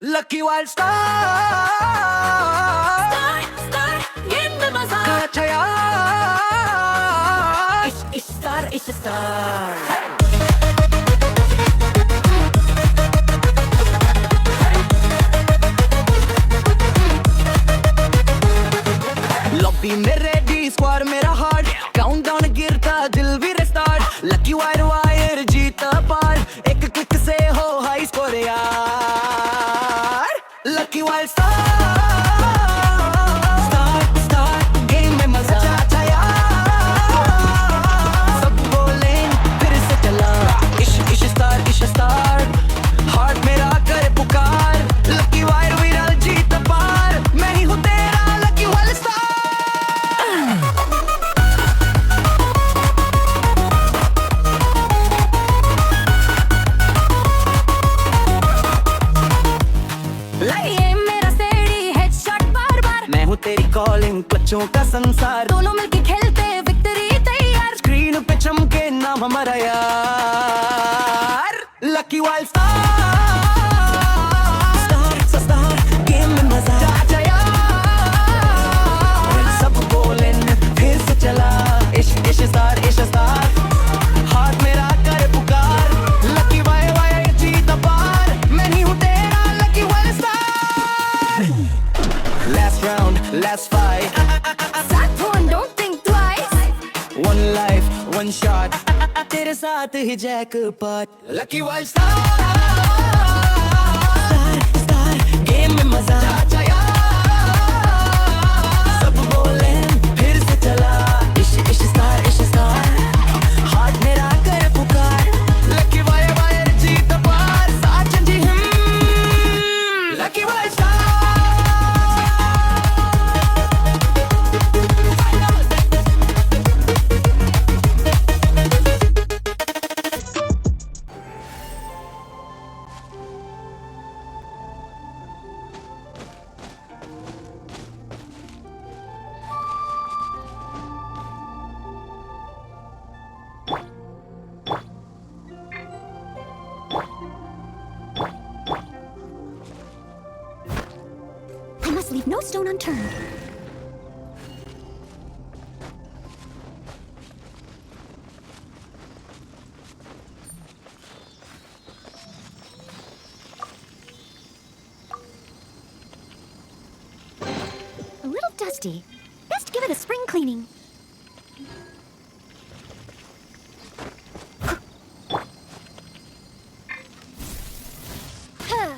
Lucky wild star, Star, game में मजा अच्छा यार इश स्टार लॉबी में रेडी स्क्वाड मेरा हार्ट काउंटडाउन गिरता दिल भी रिस्टार्ट लकी वायर वायर जीता पार एक क्लिक से हो हाई स्कोर यार लकी वायर स्टार गेम में मजा अच्छा यार सब बोले फिर से चला इश स्टार हार्ट मेरा करे पुकार लकी वायर विरल जीता पार मैं ही हूँ तेरा लकी वायर स्टार ये मेरा सेडी हेडशॉट बार बार मैं हूँ तेरी कॉलिंग बच्चों का संसार दोनों मिलके खेलते विक्ट्री तैयार स्क्रीन पे चमके नाम हमारा यार लकी वाइल्ड स्टार गेम में मजा आजा यार सब बोले फिर से चला इश स्टार हाथ मेरा करे पुकार लकी वाई जीता पार मैं ही हूँ तेरा lucky wild star last round last fight साथ हो and don't think twice one life one shot तेरे साथ ही jackpot lucky wild star game में मजा आजा यार सब बोले फिर से चला इश स्टार हार्ट मेरा करे पुकार लकी वायर जीता पार साथ जी हम lucky wild star I must leave no stone unturned. A little dusty. Best give it a spring cleaning. Huh.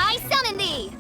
I summon thee!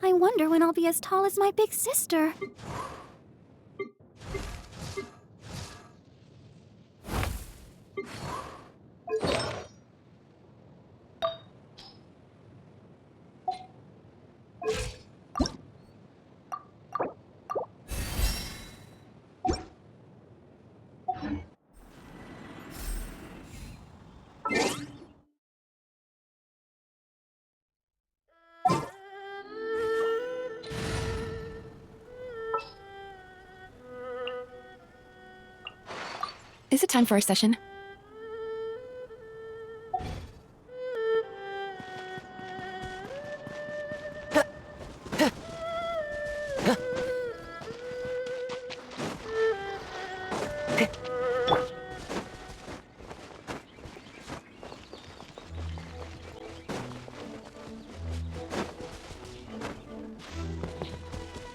I wonder when I'll be as tall as my big sister. Is it time for our session?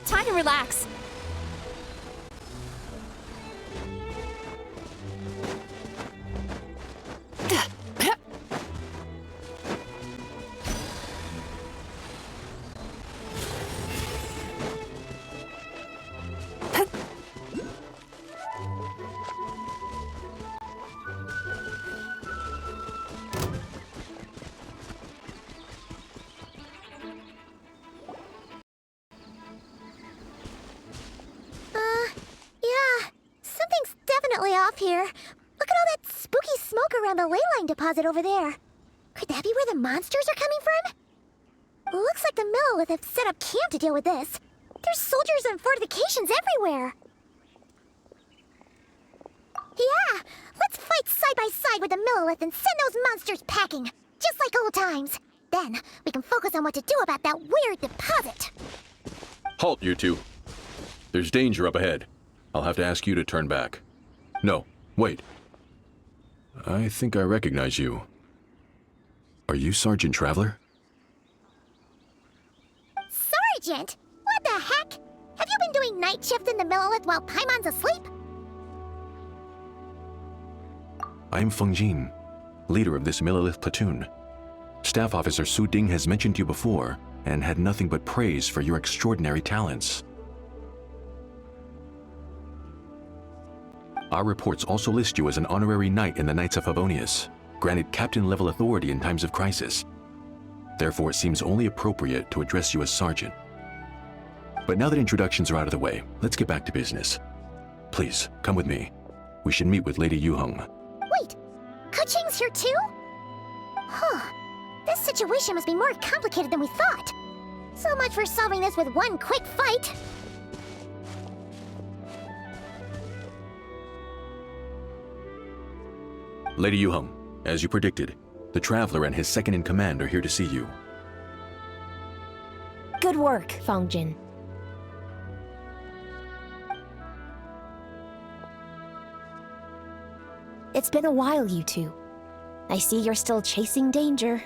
Time to relax. Off here. Look at all that spooky smoke around the ley line deposit over there. Could that be where the monsters are coming from? Looks like the Millelith have set up camp to deal with this. There's soldiers and fortifications everywhere. Yeah, let's fight side by side with the Millelith and send those monsters packing, just like old times. Then we can focus on what to do about that weird deposit. Halt, you two. There's danger up ahead. I'll have to ask you to turn back. No, wait. I think I recognize you. Are you Sergeant Traveler? Sergeant? What the heck? Have you been doing night shift in the Millelith while Paimon's asleep? I'm Feng Jin, leader of this Millelith platoon. Staff Officer Su Ding has mentioned you before and had nothing but praise for your extraordinary talents. Our reports also list you as an honorary knight in the Knights of Favonius, granted captain-level authority in times of crisis. Therefore, it seems only appropriate to address you as Sergeant. But now that introductions are out of the way, let's get back to business. Please, come with me. We should meet with Lady Yuheng. Wait, Keqing's here too? Huh. This situation must be more complicated than we thought. So much for solving this with one quick fight. Lady Yuheng, as you predicted, the Traveler and his second-in-command are here to see you. Good work, Feng Jin. It's been a while, you two. I see you're still chasing danger.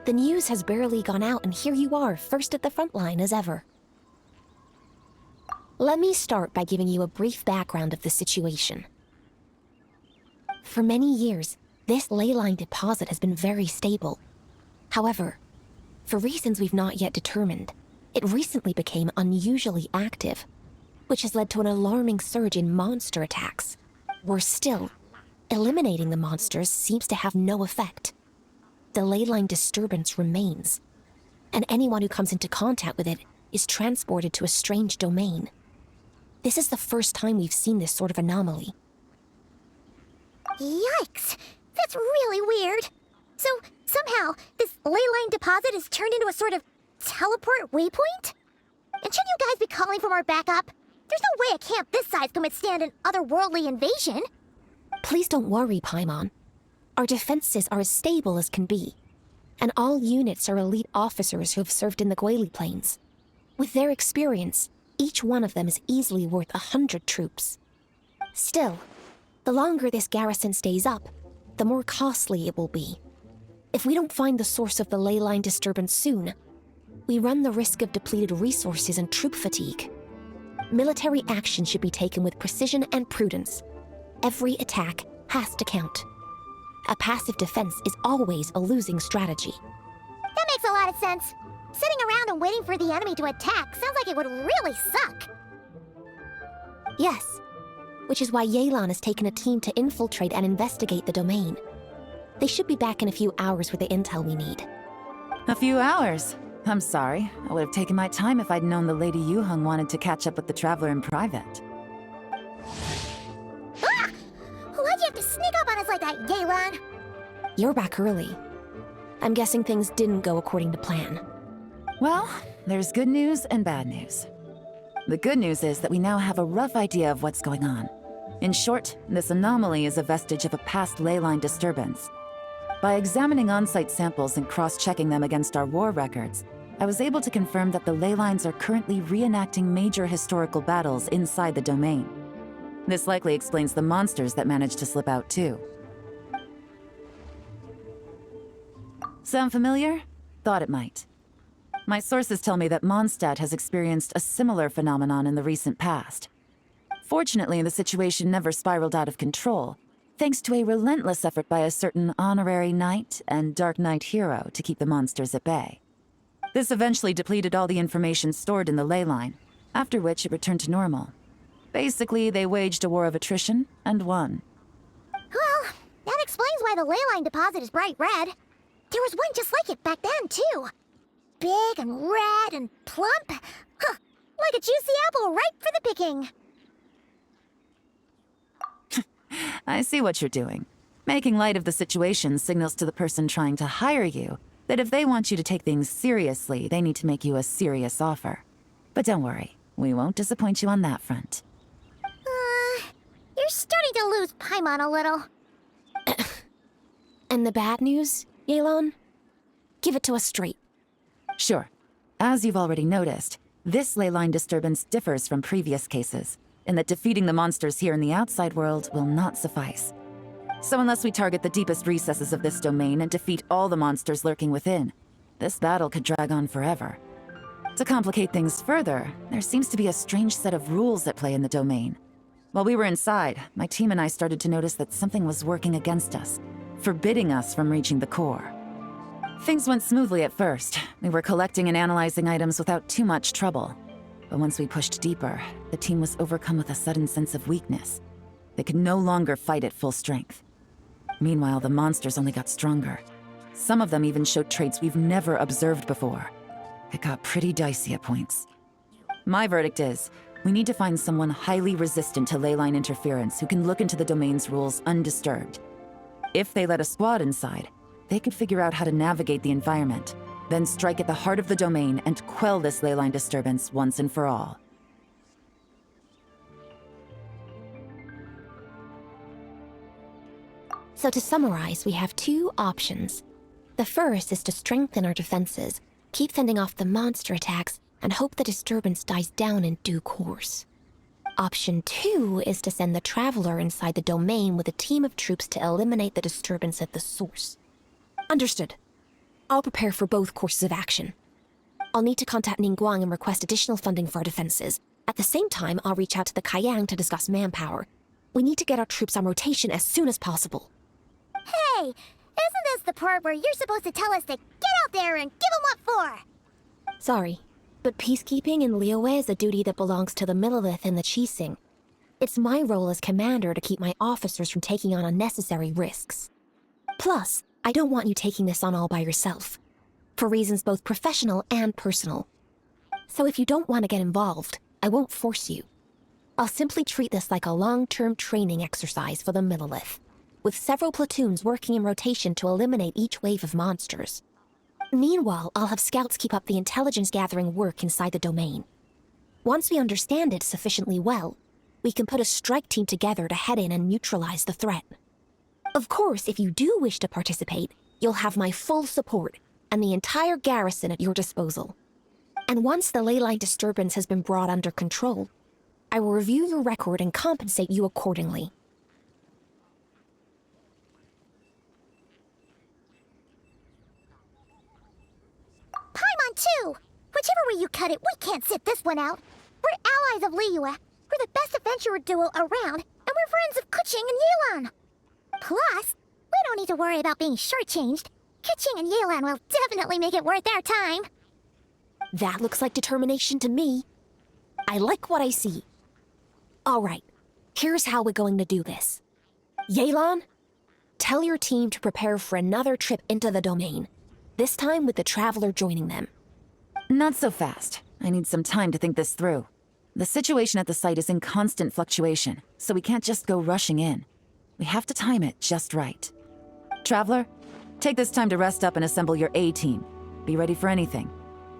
The news has barely gone out, and here you are, first at the front line as ever. Let me start by giving you a brief background of the situation. For many years, this ley line deposit has been very stable. However, for reasons we've not yet determined, it recently became unusually active, which has led to an alarming surge in monster attacks. Worse still, eliminating the monsters seems to have no effect. The ley line disturbance remains, and anyone who comes into contact with it is transported to a strange domain. This is the first time we've seen this sort of anomaly. Yikes! That's really weird. So, somehow, this ley line deposit is turned into a sort of teleport waypoint? And shouldn't you guys be calling for more backup? There's no way a camp this size can withstand an otherworldly invasion. Please don't worry, Paimon. Our defenses are as stable as can be. and all units are elite officers who have served in the Guili Plains. With their experience, each one of them is easily worth 100 troops. Still, the longer this garrison stays up, the more costly it will be. If we don't find the source of the ley line disturbance soon, we run the risk of depleted resources and troop fatigue. Military action should be taken with precision and prudence. Every attack has to count. A passive defense is always a losing strategy. That makes a lot of sense. Sitting around and waiting for the enemy to attack sounds like it would really suck. Yes, which is why Yelan has taken a team to infiltrate and investigate the domain. They should be back in a few hours with the intel we need. A few hours? I'm sorry. I would have taken my time if I'd known the Lady Yuheng wanted to catch up with the Traveler in private. Ah! Why'd you have to sneak up on us like that, Yelan? You're back early. I'm guessing things didn't go according to plan. Well, there's good news and bad news. The good news is that we now have a rough idea of what's going on. In short, this anomaly is a vestige of a past ley line disturbance. By examining on-site samples and cross-checking them against our war records, I was able to confirm that the ley lines are currently reenacting major historical battles inside the domain. This likely explains the monsters that managed to slip out too. Sound familiar? Thought it might. My sources tell me that Mondstadt has experienced a similar phenomenon in the recent past. Fortunately, the situation never spiraled out of control, thanks to a relentless effort by a certain honorary knight and Dark Knight hero to keep the monsters at bay. This eventually depleted all the information stored in the ley line, after which it returned to normal. Basically, they waged a war of attrition and won. Well, that explains why the ley line deposit is bright red. There was one just like it back then, too. Big and red and plump. Huh, like a juicy apple ripe for the picking. I see what you're doing. Making light of the situation signals to the person trying to hire you that if they want you to take things seriously, they need to make you a serious offer. But don't worry, we won't disappoint you on that front. You're starting to lose Paimon a little. And the bad news, Yelan? Give it to us straight. Sure. As you've already noticed, this ley line disturbance differs from previous cases, in that defeating the monsters here in the outside world will not suffice. So unless we target the deepest recesses of this domain and defeat all the monsters lurking within, this battle could drag on forever. To complicate things further, there seems to be a strange set of rules at play in the domain. While we were inside, my team and I started to notice that something was working against us, forbidding us from reaching the core. Things went smoothly at first. We were collecting and analyzing items without too much trouble. But once we pushed deeper, the team was overcome with a sudden sense of weakness. They could no longer fight at full strength. Meanwhile, the monsters only got stronger. Some of them even showed traits we've never observed before. It got pretty dicey at points. My verdict is, we need to find someone highly resistant to ley line interference who can look into the domain's rules undisturbed. If they let a squad inside, they could figure out how to navigate the environment, then strike at the heart of the domain and quell this ley line disturbance once and for all. So to summarize, we have two options. The first is to strengthen our defenses, keep fending off the monster attacks, and hope the disturbance dies down in due course. Option 2 is to send the Traveler inside the domain with a team of troops to eliminate the disturbance at the source. Understood. I'll prepare for both courses of action. I'll need to contact Ningguang and request additional funding for our defenses. At the same time, I'll reach out to the Kaiyang to discuss manpower. We need to get our troops on rotation as soon as possible. Hey, isn't this the part where you're supposed to tell us to get out there and give them what for? Sorry, but peacekeeping in Liyue is a duty that belongs to the Millelith and the Qixing. It's my role as commander to keep my officers from taking on unnecessary risks. Plus, I don't want you taking this on all by yourself, for reasons both professional and personal. So if you don't want to get involved, I won't force you. I'll simply treat this like a long-term training exercise for the Millelith, with several platoons working in rotation to eliminate each wave of monsters. Meanwhile, I'll have scouts keep up the intelligence-gathering work inside the domain. Once we understand it sufficiently well, we can put a strike team together to head in and neutralize the threat. Of course, if you do wish to participate, you'll have my full support, and the entire garrison at your disposal. And once the ley line disturbance has been brought under control, I will review your record and compensate you accordingly. Paimon too! Whichever way you cut it, we can't sit this one out. We're allies of Liyue. We're the best adventurer duo around, and we're friends of Keqing and Yelan. Plus, we don't need to worry about being shortchanged. Keqing and Yelan will definitely make it worth our time. That looks like determination to me. I like what I see. All right, here's how we're going to do this. Yelan, tell your team to prepare for another trip into the domain, this time with the Traveler joining them. Not so fast. I need some time to think this through. The situation at the site is in constant fluctuation, so we can't just go rushing in. We have to time it just right. Traveler, take this time to rest up and assemble your A-team. Be ready for anything.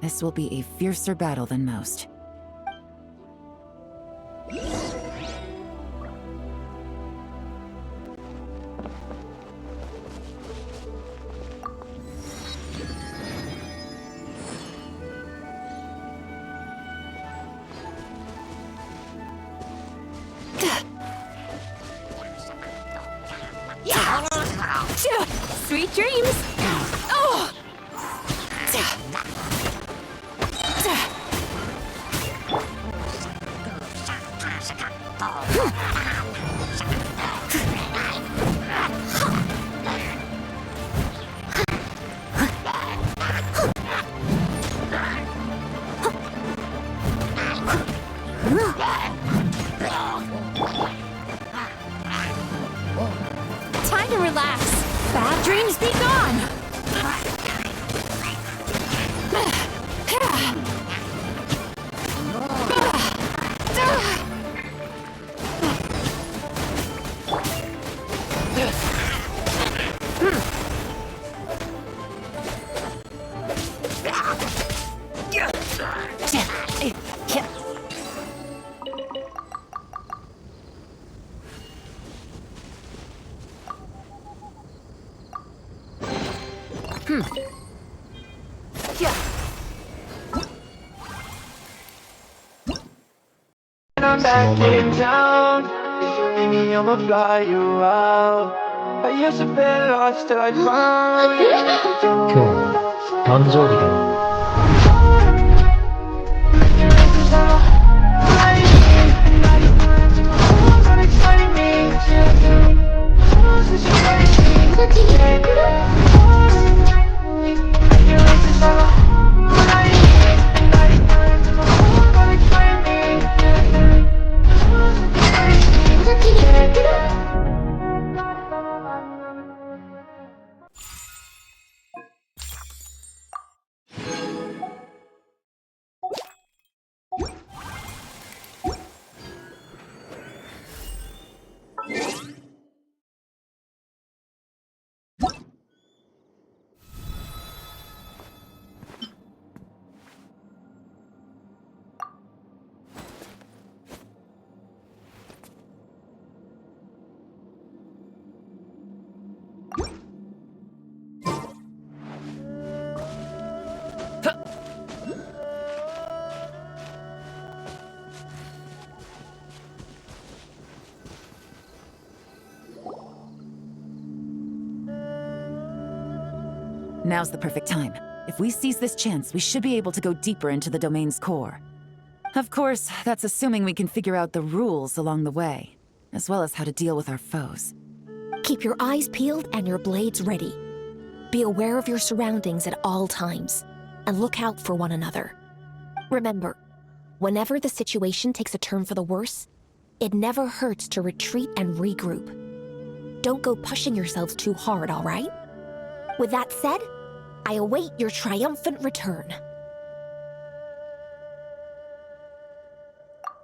This will be a fiercer battle than most. Sweet dreams! Oh! Time to relax. Bad dreams be gone! I'm back in town. If you need me, I'ma fly you out. I used to be lost till I found you. 今日誕生日だよ。Now's the perfect time. If we seize this chance, we should be able to go deeper into the domain's core. Of course, that's assuming we can figure out the rules along the way, as well as how to deal with our foes. Keep your eyes peeled and your blades ready. Be aware of your surroundings at all times, and look out for one another. Remember, whenever the situation takes a turn for the worse, it never hurts to retreat and regroup. Don't go pushing yourselves too hard, all right? With that said, I await your triumphant return.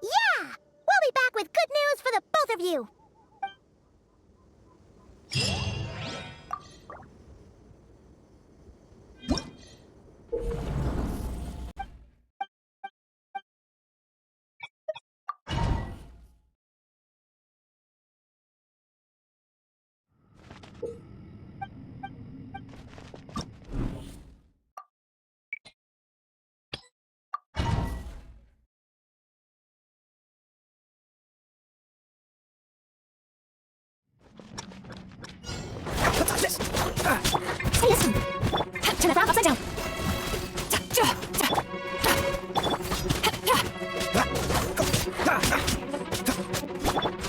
Yeah! We'll be back with good news for the both of you! Turn it around, upside down.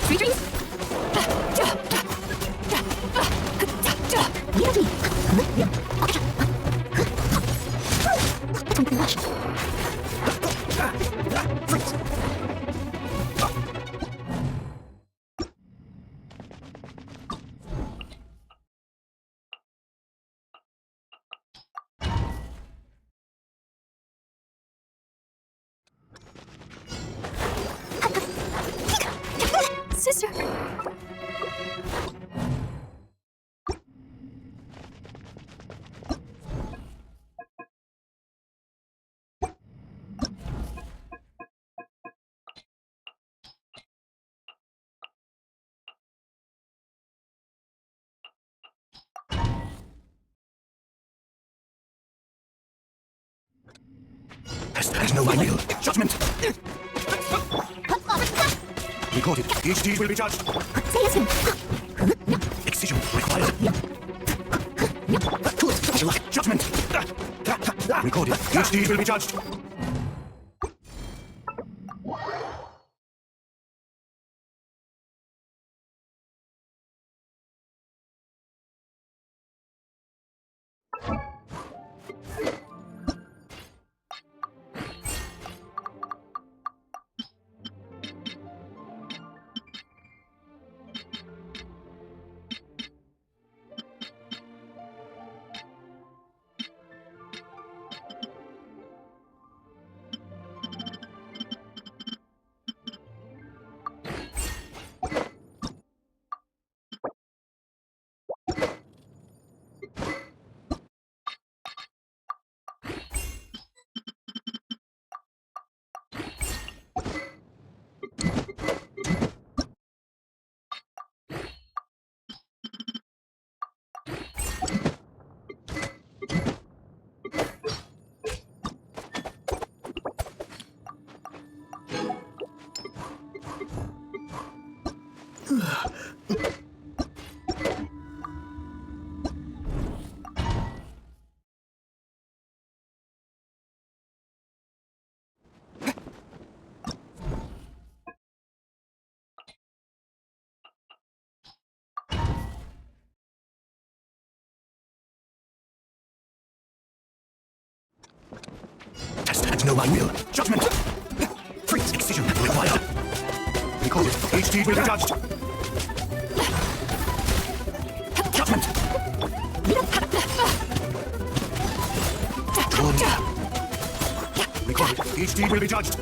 Three dreams. Sister. There's no real judgment. Recorded. Each deed will be judged. Say yes, him. Excision required. Judgment. Recorded. Each deed will be judged. Test and know my will. Judgment. Freeze excision required. Recorded. Each deed will be judged. Judgment. Draw near. Recorded. Each deed will be judged.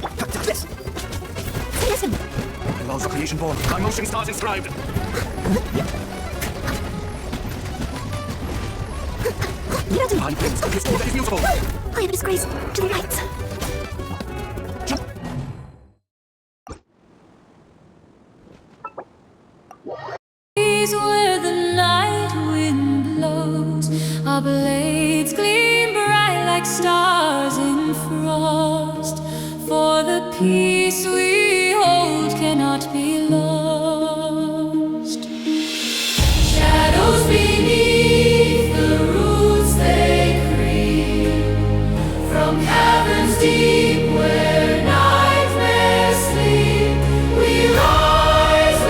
Say yes, him. My laws of creation born. My motion stars inscribed. I brings the history that is beautiful. I am a disgrace to the rights. Where the night wind blows, our blades gleam bright like stars in frost. For the peace we hold cannot be lost. Shadows beneath the roots they creep, from caverns deep where nightmares sleep. We rise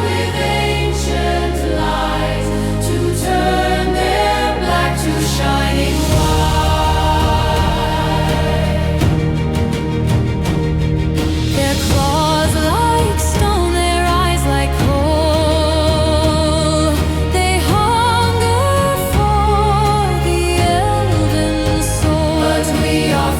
with ancient lies to turn their black to shining white. Their claws like stone, their eyes like coal. They hunger for the elven soul, but we are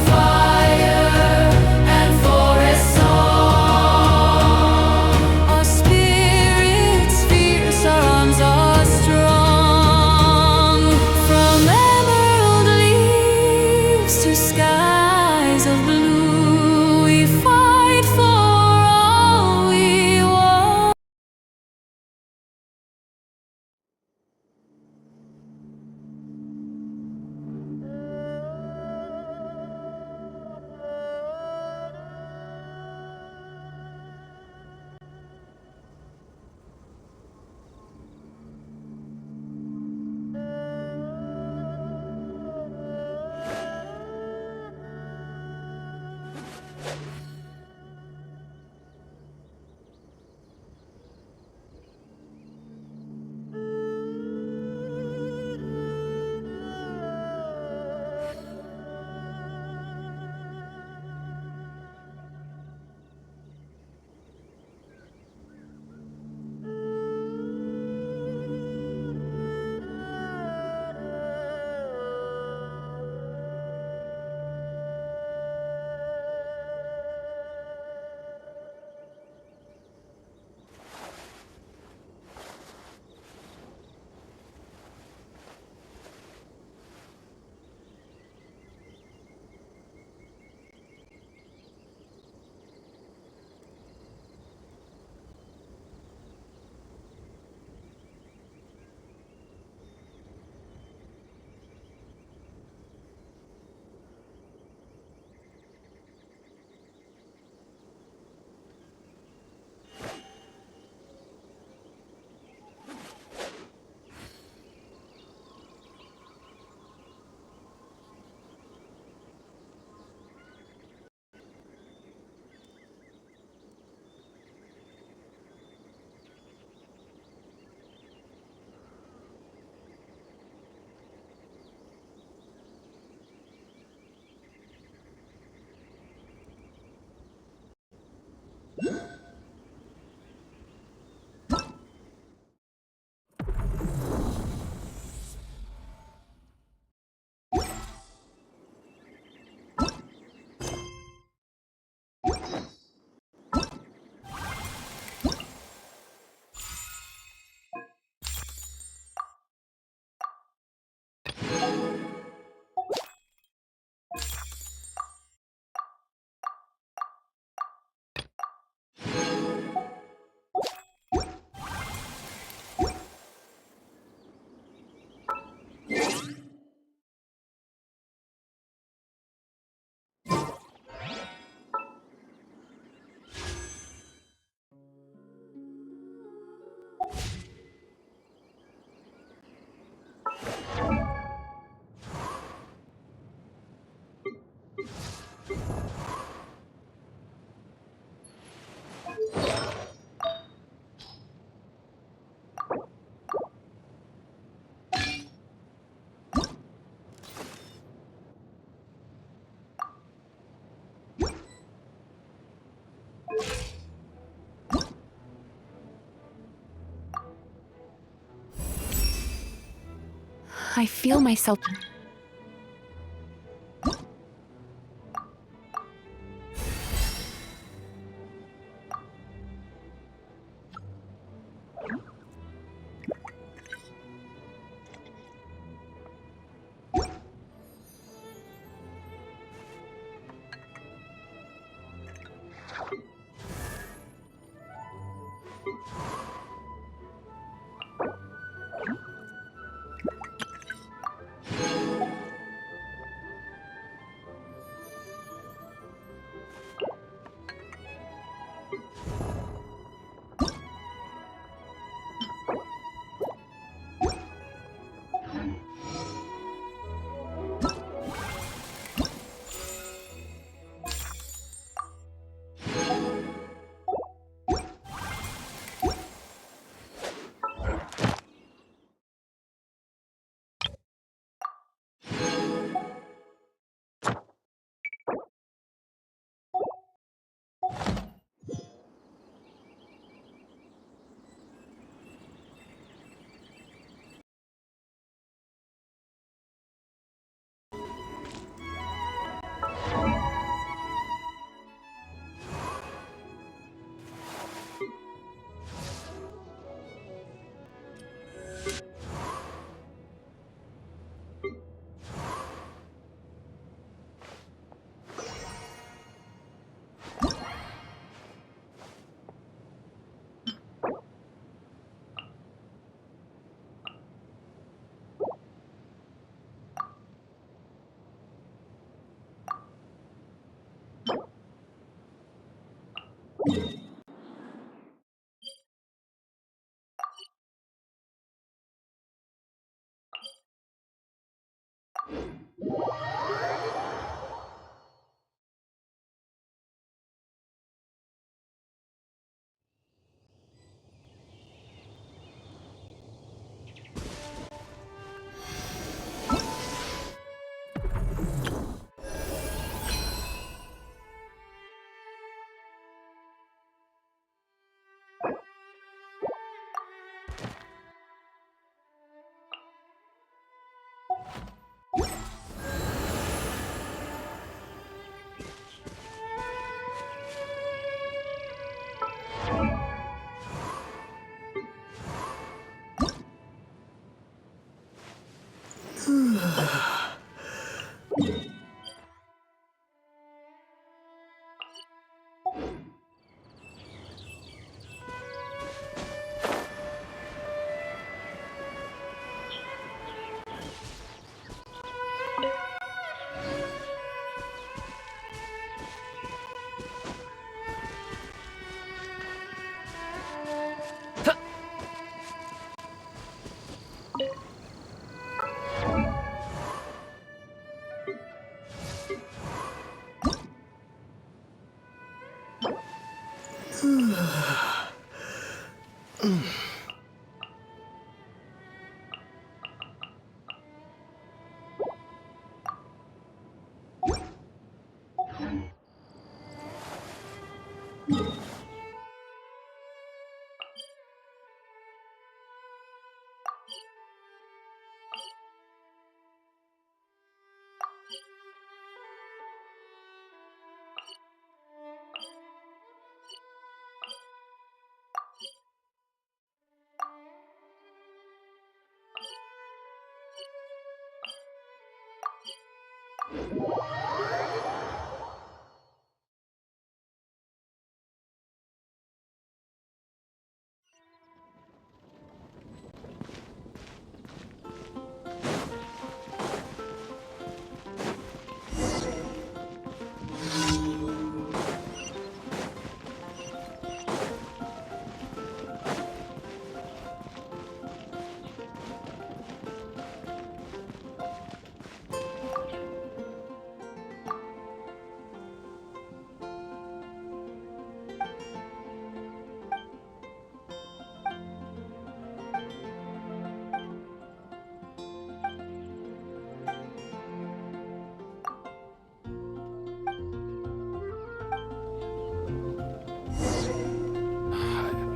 I feel myself.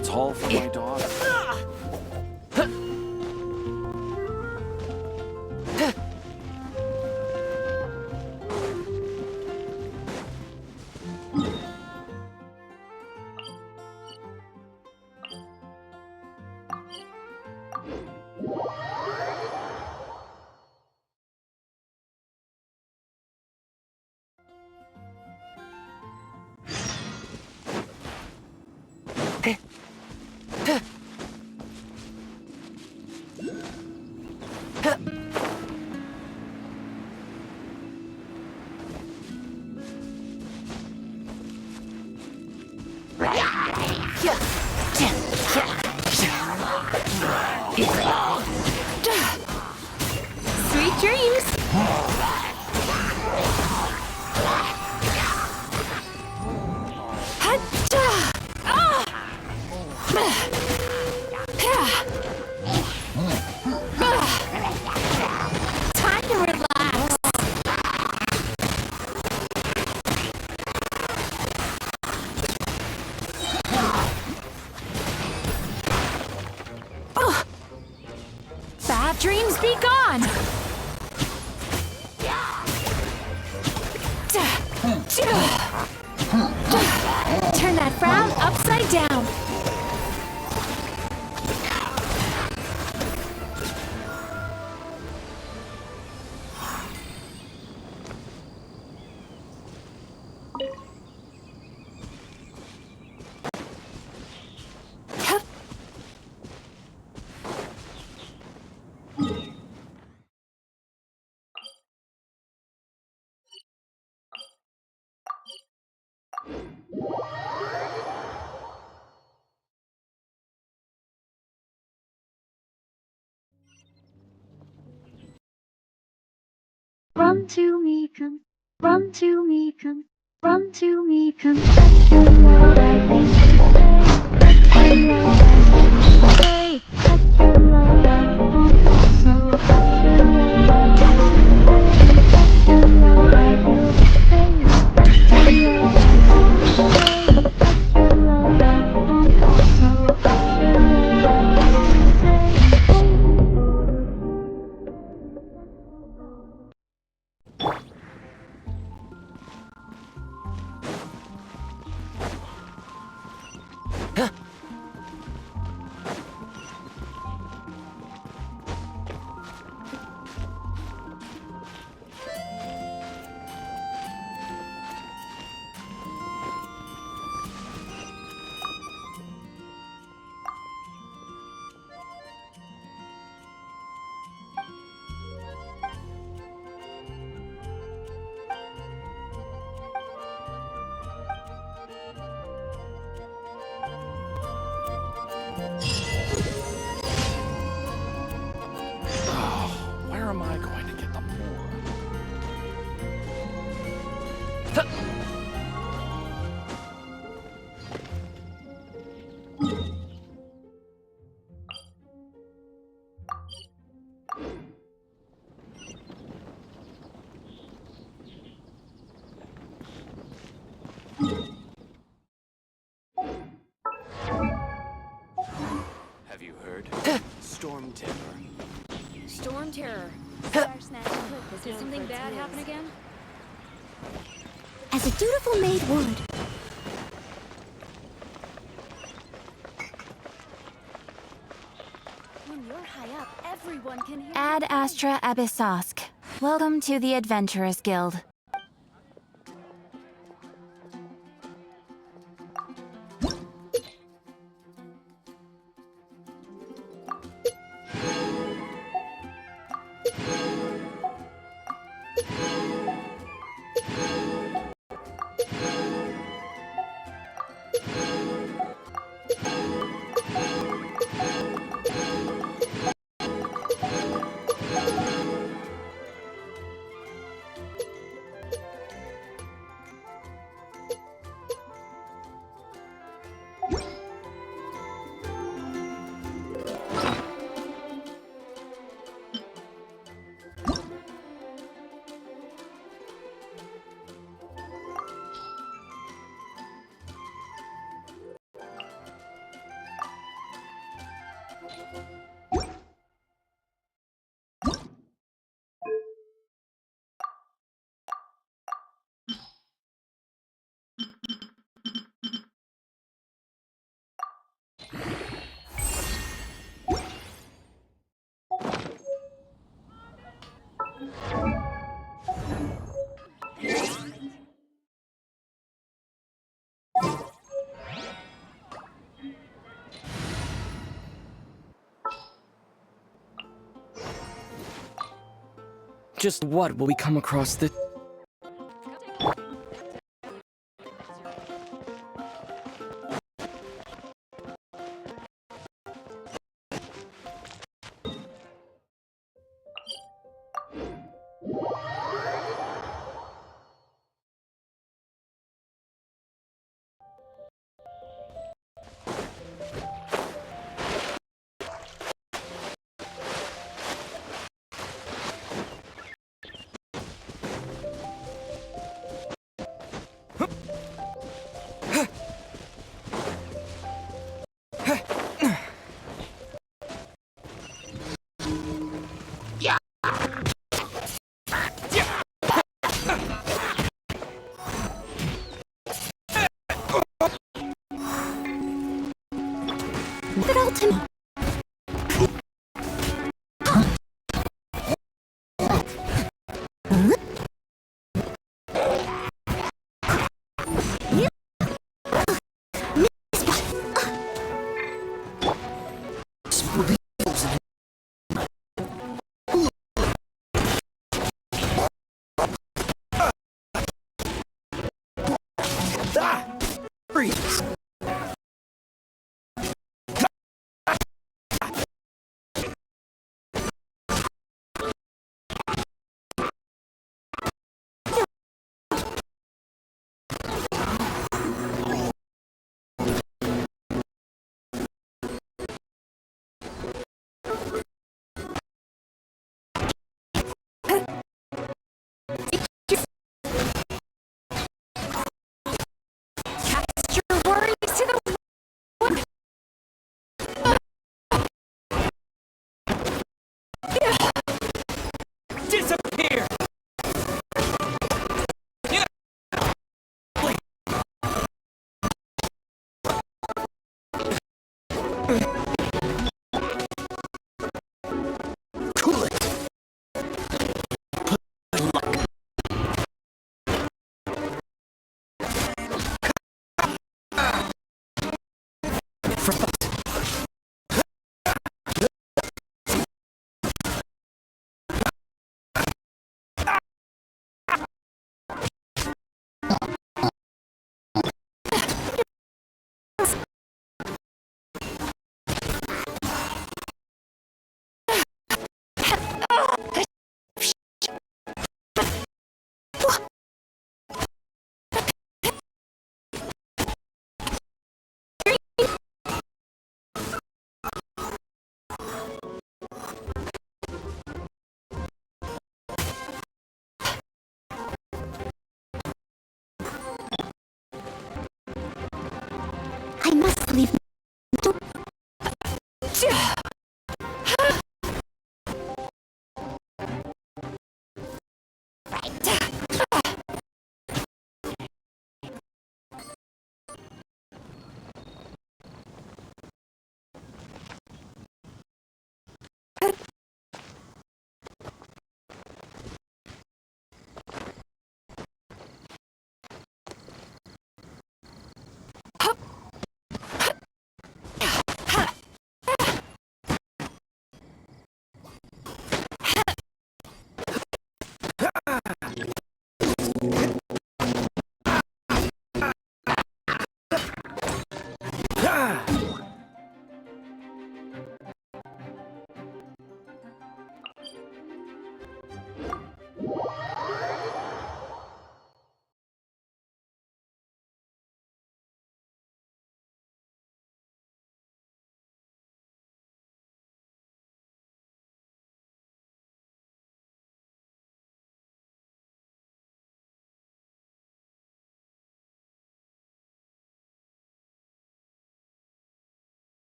It's all for my daughter. Sweet dreams! Hacha! Ah! Time to relax! Bad dreams be gone! Turn that frown upside down! Run to me, come, run to me, come, run to me, come. That's the love I think you say. That's the love I think you say. That's the love I want to say. That's the love I want to say. That's the love I want to say. That's the love I want to say. That's the love I want to say. That's the love I want to say. Where am I going to get the more? Have you heard? Storm Terror. Storm Terror. Did something bad happen again? As a dutiful maid would. When you're high up, everyone can hear Ad Astra Abyssosk. Welcome to the Adventurers Guild. Just what will we come across the... Freeze! Your worries to the Disappear! Cool it! I must leave.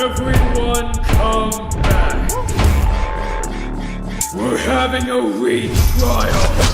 Everyone come back. We're having a retrial.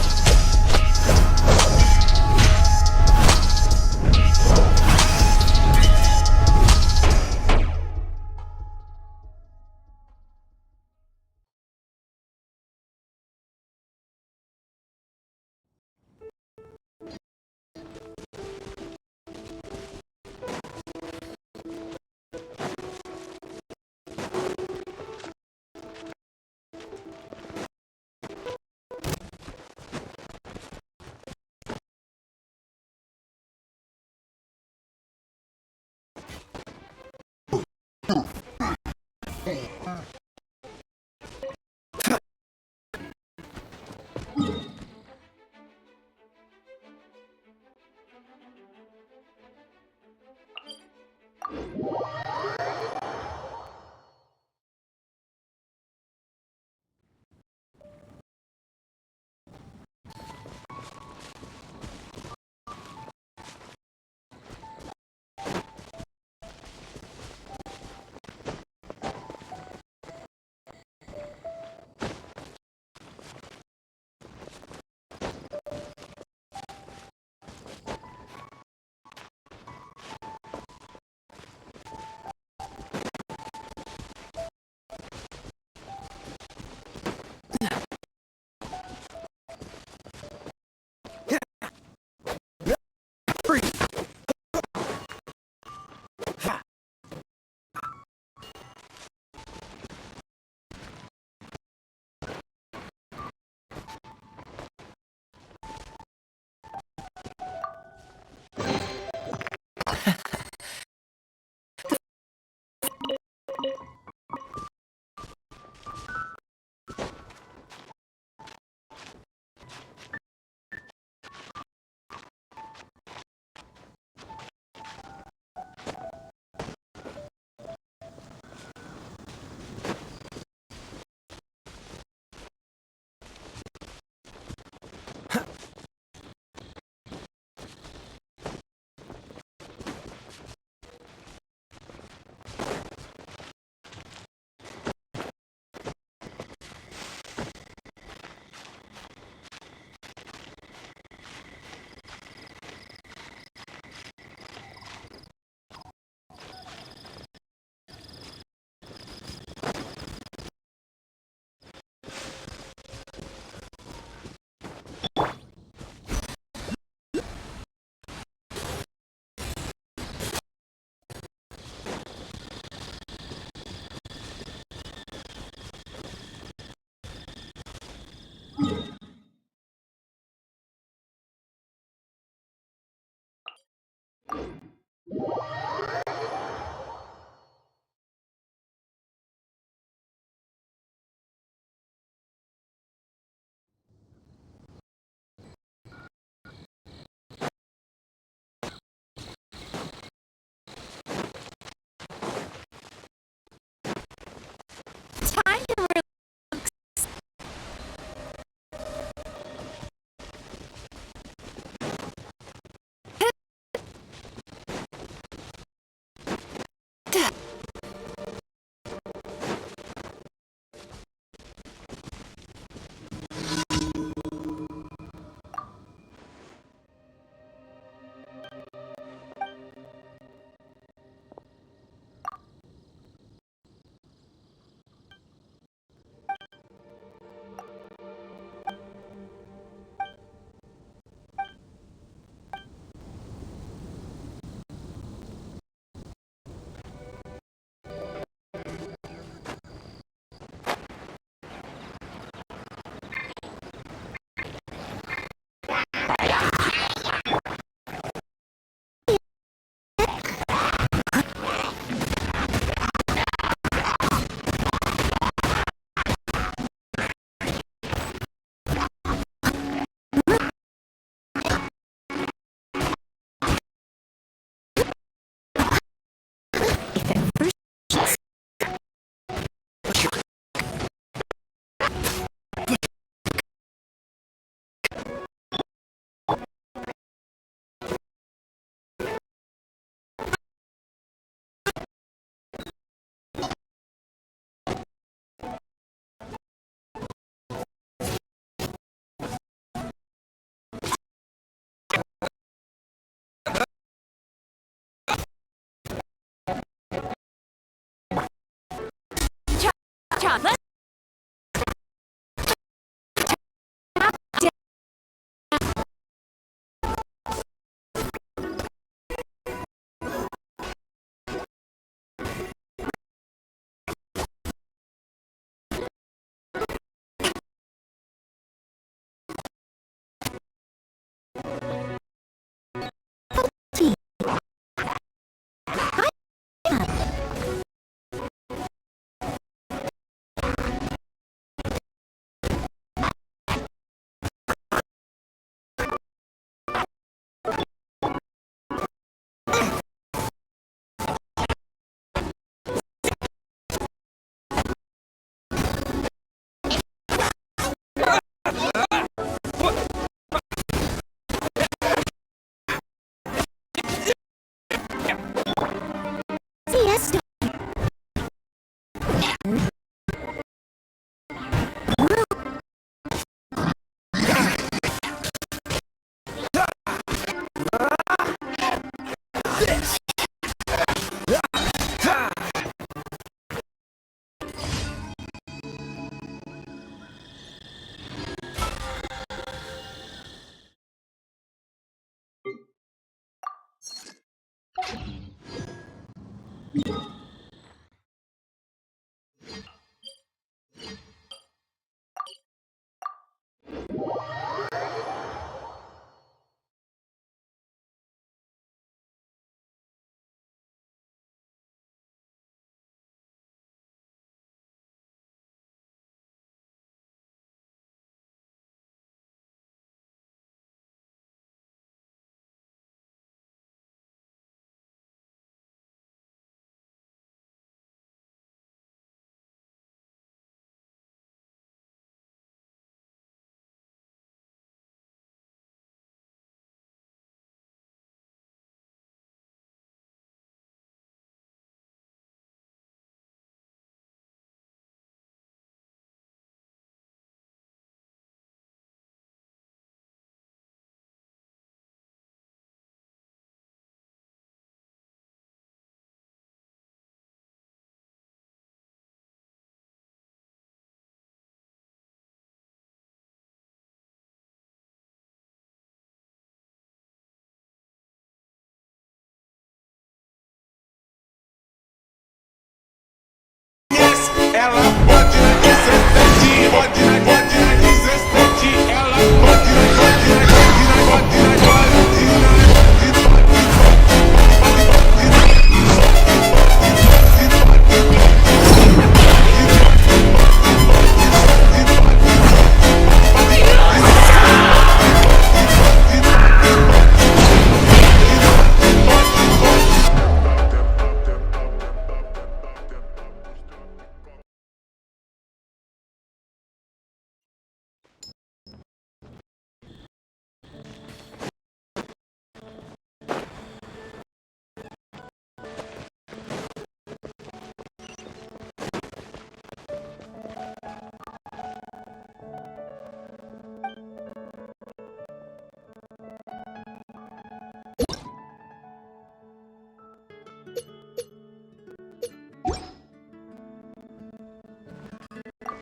Ela pode na 17, pode na 17, ela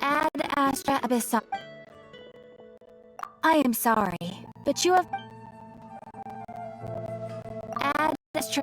Ad Astra Abyssal. I am sorry, but you have... Ad Astra...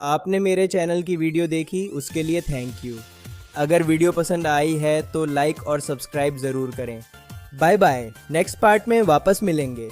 आपने मेरे channel की video देखी उसके लिए thank you. अगर video पसंद आई है तो लाइक और सब्सक्राइब ज़रूर करें। बाय बाय, नेक्स्ट पार्ट में वापस मिलेंगे।